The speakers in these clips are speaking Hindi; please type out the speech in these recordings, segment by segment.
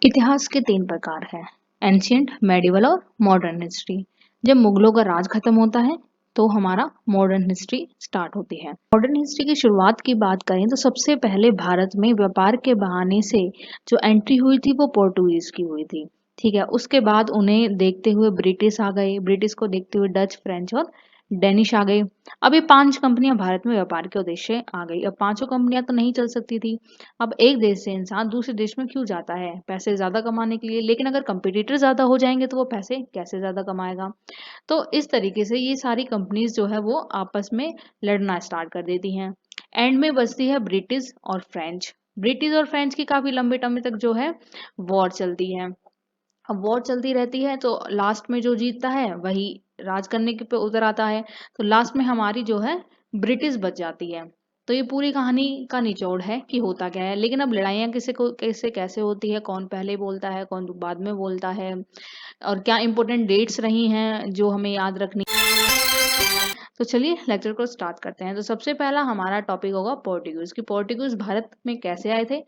इतिहास के 3 प्रकार हैं, एंशिएंट, मेडिवल और मॉडर्न हिस्ट्री। जब मुगलों का राज खत्म होता है तो हमारा मॉडर्न हिस्ट्री स्टार्ट होती है। मॉडर्न हिस्ट्री की शुरुआत की बात करें तो सबसे पहले भारत में व्यापार के बहाने से जो एंट्री हुई थी वो पोर्टुगीज की हुई थी। ठीक है, उसके बाद उन्हें देखते हुए ब्रिटिश आ गए, ब्रिटिश को देखते हुए डच, फ्रेंच और डेनिश आ गए। अब ये 5 कंपनियां भारत में व्यापार के उद्देश्य आ गई। अब पांचों कंपनियां तो नहीं चल सकती थी। अब एक देश से इंसान दूसरे देश में क्यों जाता है? पैसे ज्यादा कमाने के लिए। लेकिन अगर कंपटीटर ज्यादा हो जाएंगे तो वो पैसे कैसे ज्यादा कमाएगा? तो इस तरीके से ये सारी कंपनीज जो है वो आपस में लड़ना स्टार्ट कर देती हैं। एंड में बचती है ब्रिटिश और फ्रेंच। ब्रिटिश और फ्रेंच की काफी लंबे टाइम तक जो है वॉर चलती है। अब वॉर चलती रहती है तो लास्ट में जो जीतता है वही राज करने के पे उतर आता है। तो लास्ट में हमारी जो है ब्रिटिश बच जाती है। तो ये पूरी कहानी का निचोड़ है कि होता क्या है। लेकिन अब लड़ाइयाँ किसे को कैसे कैसे होती है, कौन पहले बोलता है, कौन बाद में बोलता है, और क्या इंपॉर्टेंट डेट्स रही हैं जो हमें याद रखनी। तो चलिए लेक्चर को स्टार्ट करते हैं। तो सबसे पहला हमारा टॉपिक होगा पोर्टुगीज कि पोर्टुगीज भारत में कैसे आए थे,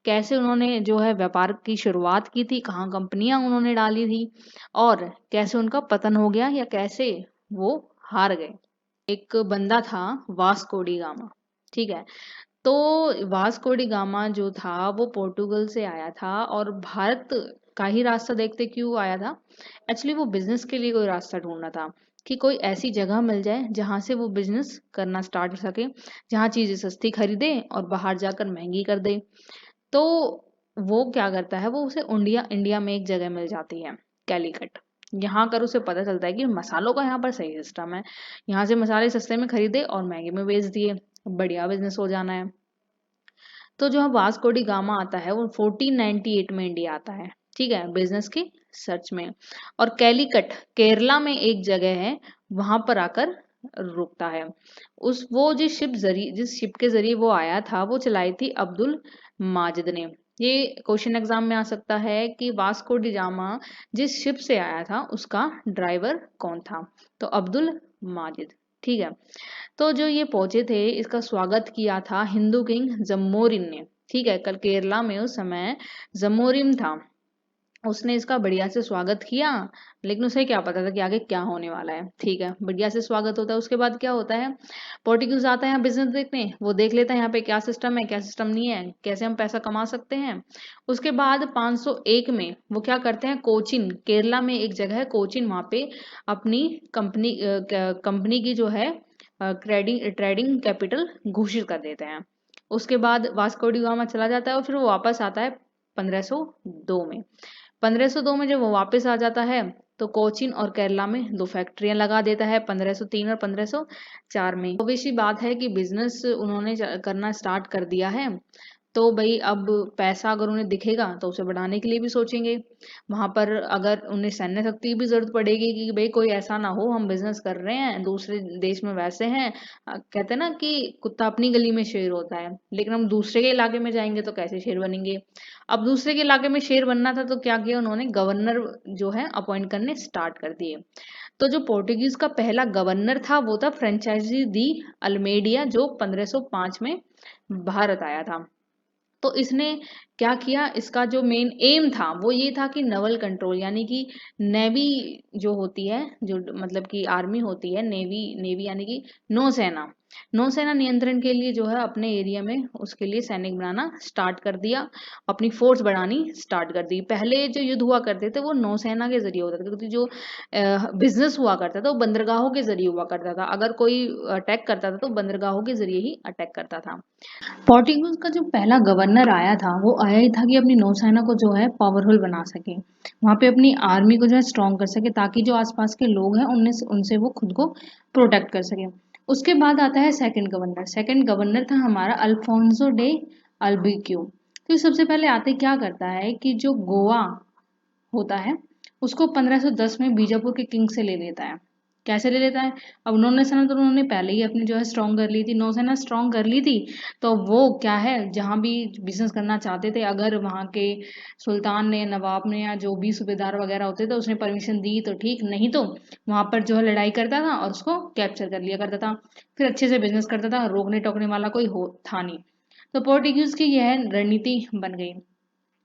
कैसे उन्होंने जो है व्यापार की शुरुआत की थी, कहाँ कंपनियां उन्होंने डाली थी, और कैसे उनका पतन हो गया या कैसे वो हार गए। एक बंदा था वास्को डी गामा। ठीक है, तो वास्को डी गामा जो था वो पोर्टुगल से आया था और भारत का ही रास्ता देखते क्यों आया था। एक्चुअली वो बिजनेस के लिए कोई रास्ता ढूंढ रहा था कि कोई ऐसी जगह मिल जाए जहां से वो बिजनेस करना स्टार्ट कर सके, जहां चीजें सस्ती खरीदे और बाहर जाकर महंगी कर दे। तो वो क्या करता है, वो उसे इंडिया इंडिया में एक जगह मिल जाती है, कैलीकट। यहाँ कर उसे पता चलता है कि मसालों का यहाँ पर सही सिस्टम है, यहाँ से मसाले सस्ते में खरीदे और महंगे में बेच दिए, बढ़िया बिजनेस हो जाना है। तो जो वास्को डी गामा आता है वो 1498 में इंडिया आता है। ठीक है, बिजनेस की सर्च में। और कैलीकट केरला में एक जगह है, वहां पर आकर रुकता है। उस वो जिस शिप के जरिए वो आया था वो चलाई थी अब्दुल माजिद ने। ये क्वेश्चन एग्जाम में आ सकता है कि वास्को डी गामा जिस शिप से आया था उसका ड्राइवर कौन था? तो अब्दुल माजिद। ठीक है, तो जो ये पहुंचे थे इसका स्वागत किया था हिंदू किंग जम्मोरिन ने। ठीक है, कल केरला में उस समय जम्मोरिन था, उसने इसका बढ़िया से स्वागत किया। लेकिन उसे क्या पता था कि आगे क्या होने वाला है। ठीक है, बढ़िया से स्वागत होता है। उसके बाद क्या होता है, पोर्टुगीज आता है यहाँ बिजनेस देखने, वो देख लेता है यहाँ पे क्या सिस्टम है क्या सिस्टम नहीं है, कैसे हम पैसा कमा सकते हैं। उसके बाद 501 में वो क्या करते हैं, कोचिन, केरला में एक जगह है कोचिन, वहां पे अपनी कंपनी की जो है ट्रेडिंग ट्रेडिंग कैपिटल घोषित कर देते हैं। उसके बाद वास्को डी गामा चला जाता है और फिर वो वापस आता है 1502 में। 1502 में जब वो वापस आ जाता है तो कोचीन और केरला में 2 फैक्ट्रियां लगा देता है 1503 और 1504 में। obviously बात है कि बिजनेस उन्होंने करना स्टार्ट कर दिया है, तो भाई अब पैसा अगर उन्हें दिखेगा तो उसे बढ़ाने के लिए भी सोचेंगे। वहां पर अगर उन्हें सैन्य शक्ति की भी जरूरत पड़ेगी कि भाई कोई ऐसा ना हो, हम बिजनेस कर रहे हैं दूसरे देश में वैसे हैं, कहते हैं ना कि कुत्ता अपनी गली में शेर होता है, लेकिन हम दूसरे के इलाके में जाएंगे तो कैसे शेर बनेंगे। अब दूसरे के इलाके में शेर बनना था तो क्या किया उन्होंने, गवर्नर जो है अपॉइंट करने स्टार्ट कर दिए। तो जो पोर्टुगीज का पहला गवर्नर था वो था फ्रेंचाइजी दी अल्मेडिया, जो 1505 में भारत आया था। तो इसने क्या किया, इसका जो मेन एम था वो ये था कि नवल कंट्रोल, यानी कि नेवी जो होती है, जो मतलब कि आर्मी होती है, नेवी नेवी यानी कि नौसेना, नौसेना नियंत्रण के लिए जो है अपने एरिया में उसके लिए सैनिक बनाना स्टार्ट कर दिया, अपनी फोर्स बढ़ानी स्टार्ट कर दी। पहले जो युद्ध हुआ करते थे वो नौसेना के जरिए होता था, क्योंकि जो बिजनेस हुआ करता था वो बंदरगाहों के जरिए हुआ करता था। अगर कोई अटैक करता था तो बंदरगाहों के जरिए ही अटैक करता था। पोर्टुगल का जो पहला गवर्नर आया था वो आया ही था कि अपनी नौसेना को जो है पावरफुल बना सके, वहां पे अपनी आर्मी को जो है स्ट्रॉन्ग कर सके, ताकि जो आसपास के लोग हैं उनसे उनसे वो खुद को प्रोटेक्ट कर सके। उसके बाद आता है सेकंड गवर्नर। सेकंड गवर्नर था हमारा अल्फोंसो डे अल्बिक्यू। तो सबसे पहले आते क्या करता है कि जो गोवा होता है उसको 1510 में बीजापुर के किंग से ले लेता है। कैसे ले लेता है, अब नौसेना तो उन्होंने पहले ही अपनी जो है स्ट्रॉन्ग कर ली थी, नौसेना स्ट्रॉन्ग कर ली थी। तो वो क्या है, जहां भी बिजनेस करना चाहते थे, अगर वहां के सुल्तान ने, नवाब ने, या जो भी सूबेदार वगैरह होते थे उसने परमिशन दी तो ठीक, नहीं तो वहां पर जो है लड़ाई करता था और उसको कैप्चर कर लिया करता था। फिर अच्छे से बिजनेस करता था, रोकने टोकने वाला कोई हो था नहीं। तो पोर्टुगीज की यह रणनीति बन गई।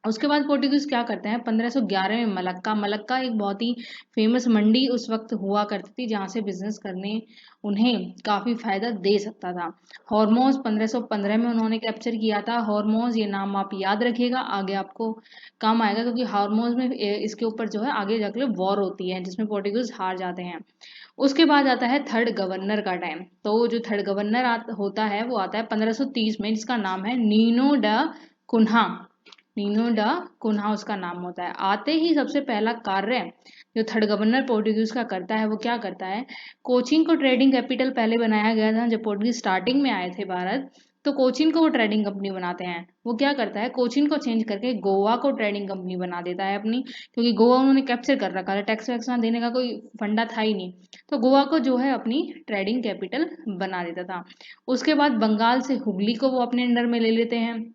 उसके बाद पोर्टुगीज क्या करते हैं, 1511 में मलक्का, मलक्का एक बहुत ही फेमस मंडी उस वक्त हुआ करती थी जहाँ से बिजनेस करने उन्हें काफी फायदा दे सकता था। हॉर्मोज 1515 में उन्होंने कैप्चर किया था। हॉर्मोज ये नाम आप याद रखिएगा, आगे आपको काम आएगा, क्योंकि हॉर्मोज में इसके ऊपर जो है आगे जाकर वॉर होती है जिसमें पोर्टुगीज हार जाते हैं। उसके बाद आता है थर्ड गवर्नर का टाइम। तो जो थर्ड गवर्नर होता है वो आता है 1530 में, जिसका नाम है नीनो डा कुन्हा। नीनो डा कुन्हा उसका नाम होता है। आते ही सबसे पहला कार्य जो थर्ड गवर्नर पोर्टुगीज का करता है वो क्या करता है, कोचीन को ट्रेडिंग कैपिटल पहले बनाया गया था जब पोर्टुगीज स्टार्टिंग में आए थे भारत, तो कोचीन को वो ट्रेडिंग कंपनी बनाते हैं। वो क्या करता है, कोचीन को चेंज करके गोवा को ट्रेडिंग कंपनी बना देता है अपनी, क्योंकि गोवा उन्होंने कैप्चर कर रखा था, टैक्स वैक्स ना देने का कोई फंडा था ही नहीं, तो गोवा को जो है अपनी ट्रेडिंग कैपिटल बना देता था। उसके बाद बंगाल से हुगली को वो अपने अंडर में ले लेते हैं।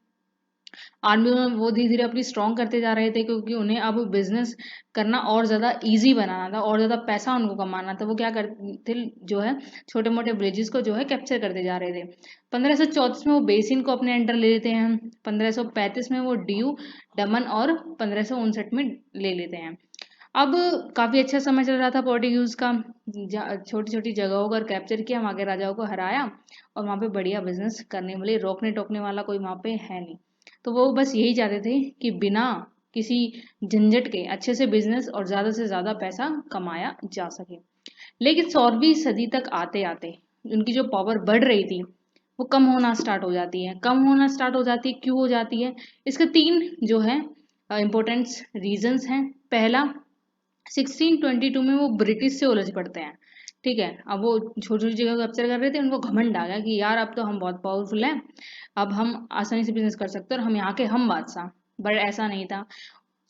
आर्मी में वो धीरे धीरे अपनी स्ट्रॉन्ग करते जा रहे थे, क्योंकि उन्हें अब बिजनेस करना और ज़्यादा इजी बनाना था और ज़्यादा पैसा उनको कमाना था। वो क्या करते थे, जो है छोटे मोटे विलेजेस को जो है कैप्चर करते जा रहे थे। 1534 में वो बेसिन को अपने अंडर ले लेते हैं। 1535 में वो ड्यू, दमन, और 1559 में ले लेते हैं। अब काफ़ी अच्छा समय चल रहा था पोर्टुगीज का, छोटी छोटी जगहों पर कैप्चर किया, वहाँ के राजाओं को हराया और वहाँ पे बढ़िया बिजनेस करने वाले, रोकने टोकने वाला कोई वहाँ पे है नहीं। तो वो बस यही चाहते थे कि बिना किसी झंझट के अच्छे से बिजनेस और ज़्यादा से ज़्यादा पैसा कमाया जा सके। लेकिन 16वीं सदी तक आते आते उनकी जो पावर बढ़ रही थी वो कम होना स्टार्ट हो जाती है। कम होना स्टार्ट हो जाती है, क्यों हो जाती है, इसके तीन जो है इम्पोर्टेंट रीजंस हैं। पहला, 1622 में वो ब्रिटिश से उलझ पड़ते हैं। ठीक है, अब वो छोटी छोटी जगह कैप्चर कर रहे थे, उनको घमंड आ गया कि यार अब तो हम बहुत पावरफुल हैं, अब हम आसानी से बिजनेस कर सकते हैं और हम यहाँ के हम बादशाह। बट ऐसा नहीं था।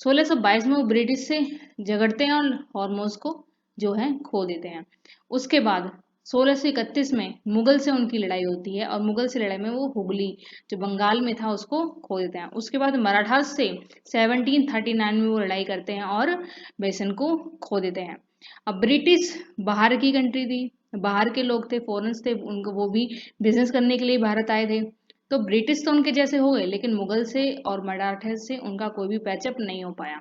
1622 में वो ब्रिटिश से झगड़ते हैं और हॉर्मोज को जो है खो देते हैं। उसके बाद 1631 में मुगल से उनकी लड़ाई होती है और मुगल से लड़ाई में वो हुगली जो बंगाल में था उसको खो देते हैं। उसके बाद मराठा से 1739 में वो लड़ाई करते हैं और बेसन को खो देते हैं। अब ब्रिटिश बाहर की कंट्री थी, बाहर के लोग थे, फॉरेन्स थे, उनको वो भी बिजनेस करने के लिए भारत आए थे। तो ब्रिटिश तो उनके जैसे हो गए, लेकिन मुगल से और मराठे से उनका कोई भी पैचअप नहीं हो पाया।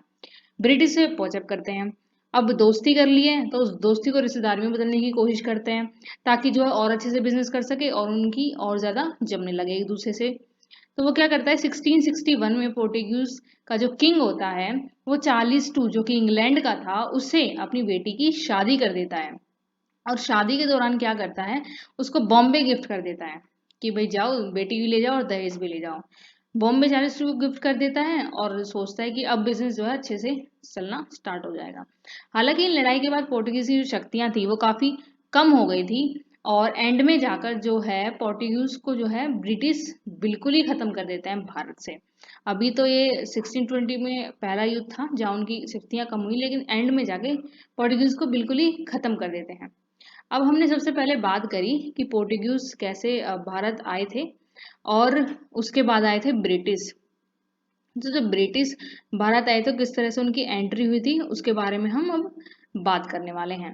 ब्रिटिश से पैचअप करते हैं। अब दोस्ती कर लिए तो उस दोस्ती को रिश्तेदारी में बदलने की कोशिश करते हैं, ताकि जो है और अच्छे से बिजनेस कर सके और उनकी और ज्यादा जमने लगे एक दूसरे से। तो वो क्या करता है, 1661 में पोर्टुगीज का जो किंग होता है वो चार्ल्स टू जो कि इंग्लैंड का था उससे अपनी बेटी की शादी कर देता है। और शादी के दौरान क्या करता है, उसको बॉम्बे गिफ्ट कर देता है कि भाई जाओ बेटी भी ले जाओ और दहेज भी ले जाओ। बॉम्बे चार्ल्स को गिफ्ट कर देता है और सोचता है कि अब बिजनेस जो है अच्छे से चलना स्टार्ट हो जाएगा। हालांकि इन लड़ाई के बाद पोर्टुगीज की जो शक्तियां थी वो काफी कम हो गई थी और एंड में जाकर जो है पोर्टुगीज को जो है ब्रिटिश बिल्कुल ही खत्म कर देते हैं भारत से। अभी तो ये 1620 में पहला युद्ध था जहाँ उनकी शक्तियां कम हुई, लेकिन एंड में जाके पोर्टुगीज को बिल्कुल ही खत्म कर देते हैं। अब हमने सबसे पहले बात करी कि पोर्टुगीज कैसे भारत आए थे और उसके बाद आए थे ब्रिटिश। तो जब ब्रिटिश भारत आए तो किस तरह से उनकी एंट्री हुई थी उसके बारे में हम अब बात करने वाले हैं।